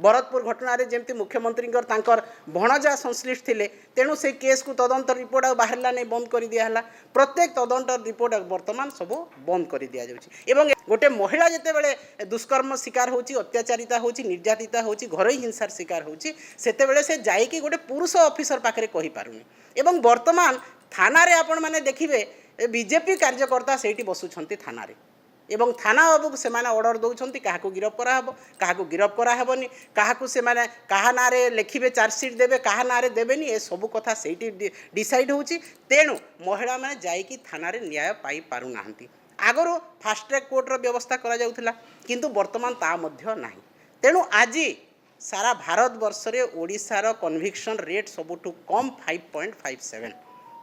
भरतपुर घटना जमती मुख्यमंत्री भणजा संश्लिष्ट थे तेणु से केस को तदंत रिपोर्ट बाहरला नहीं बंद कर दिया प्रत्येक तदंत रिपोर्ट वर्तमान सब बंद कर दि जाऊँगी। गोटे महिला जिते बड़े दुष्कर्म शिकार होची अत्याचारिता होची निर्यातिता होची घरोई हिंसार शिकार होची सेतेबेले से जाइकी गोटे पुरुष ऑफिसर पाखरे कहि पारुनी एवं वर्तमान थाना रे आपण माने देखिबे बीजेपी कार्यकर्ता सेठी बसुछंती थाना रे एवं थाना बाबू से ऑर्डर दौरान क्या गिरफ कराब क्या गिरफ कराबनी क्या से क्या ना लिखे चार्जसीट देवे क्या ना देवेनि ए सब कथा से डिसाइड होची। तेणु महिला मैंने जाइकी थाना रे न्याय पाई पारु नाहंती। आगरू फास्ट ट्रैक कोर्टर व्यवस्था करा जाउथिला किंतु वर्तमान ता मध्य नाही। तेणु आज सारा भारत वर्ष रे ओडिशार कन्विक्शन रेट सबुठु कम 5.57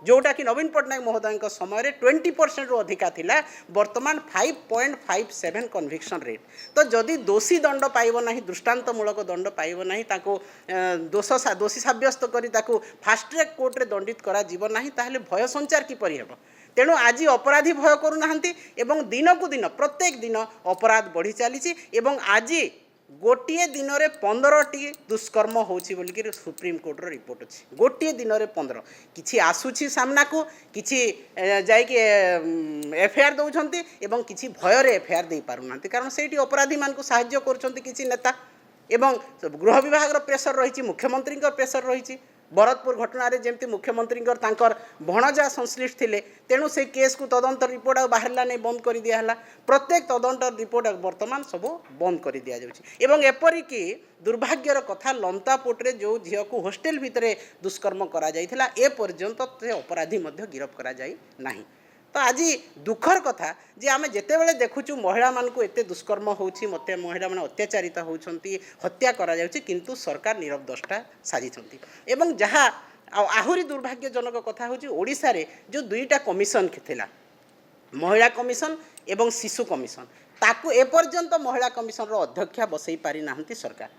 जोटा कि नवीन पट्टनायक महोदय समय 20% रु अधिका थिला वर्तमान 5.57 कन्विक्शन रेट। तो जदि दोषी दंड पाइब नहीं दृष्टांतमूलक दंड पाइब नहीं ताको दोषी साब्यस्त करी ताको फास्ट ट्रैक कोर्ट रे दंडित करा जीव नहीं ताहले भय संचार किपरि हेबो। तेणु आज अपराधी भय करूनाहांती एवं दिन को दिन प्रत्येक दिन अपराध बढ़ी चली एवं आज गोटे दिन में 15टी दुष्कर्म होची बोली कि सुप्रीम कोर्ट रो रिपोर्ट अच्छी गोटे दिन में 15 किछि आसुछि सामना को किछि जाइके एफआईआर दौरान एवं किछि भय रे एफआईआर दे पारुना कारण से अपराधी मान को साहाय्य करुछंती किछि नेता एवं गृह विभाग प्रेसर रही मुख्यमंत्री प्रेसर रही भरतपुर घटना जमती मुख्यमंत्री भणजा संश्लिष्ट थे तेणु से केस को तदंत रिपोर्ट बाहरला नहीं बंद कर दिया प्रत्येक तदंत रिपोर्ट वर्तमान सब बंद कर दि जाऊँगी। एपरिकी दुर्भाग्यर कथा लंतापोटे जो झील को होस्टेल भितर दुष्कर्म करा जाइथिला ए पर्यंत से अपराधी गिरफ करा जाई नहीं। तो आज दुखर कथा जे आमे जेतेबेले देखुचु महिला मानकु एते दुष्कर्म होउछि मते महिला माने अत्याचारिता होउछंती हत्या करा जाउछि किंतु सरकार नीरव दष्टा साजिछंती। एवं जहाँ आहुरी दुर्भाग्यजनक कथा होउछि ओडिसा रे जो दुईटा कमिशन थिला महिला कमिशन एवं शिशु कमिशन ताकू ए पर्यंत महिला कमिशन रो अध्यक्षा बसई पारि नाहंती सरकार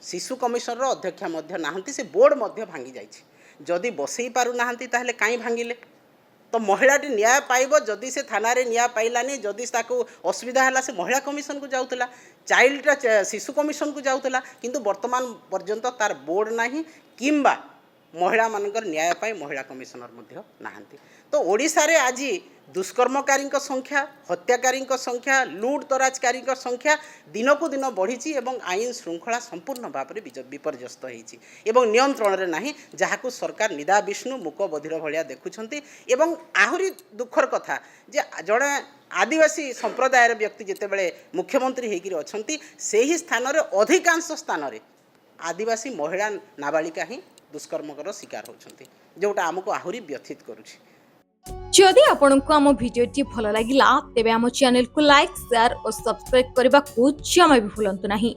शिशु कमिशन रो अध्यक्षा मध्य नाहंती से बोर्ड मध्य भांगी जाइछि। जदि बसई पारु नाहंती ताहले काई भांगिले तो महिलाटी न्याय पाइब जदि से थाना रे न्याय पाइलानी जदि ताको असुविधा है से महिला कमिशन को जाऊला चाइल्ड शिशु कमिशन को जाऊला किंतु वर्तमान पर्यंत तार बोर्ड नहीं किंबा महिला मानकर न्याय पाई महिला कमिशनर मध्य नाहांती। तो ओडिशा रे आज दुष्कर्मकारी संख्या हत्याकारी संख्या लुट तराजकारी संख्या दिन को दिन बढ़ी एवं आईन श्रृंखला संपूर्ण भाव में विपर्यस्त होती नियंत्रण में नहीं जहाँ सरकार निदा विष्णु मूक बधिर भाया देखुंट। एवं आहरी दुखर कथा जे जड़े आदिवासी संप्रदायर व्यक्ति जितेबाला मुख्यमंत्री होकर अच्छा से ही स्थान में अधिकांश स्थान में आदिवासी महिला नाबालिका ही दुष्कर्मकर शिकार होती जोटा आमको आहरी व्यथित करुछि। जदि आपंक आम भिडी भल लगा तेब आम चैनल को लाइक शेयर और सब्सक्राइब करने को जमा भी भूलु नहीं।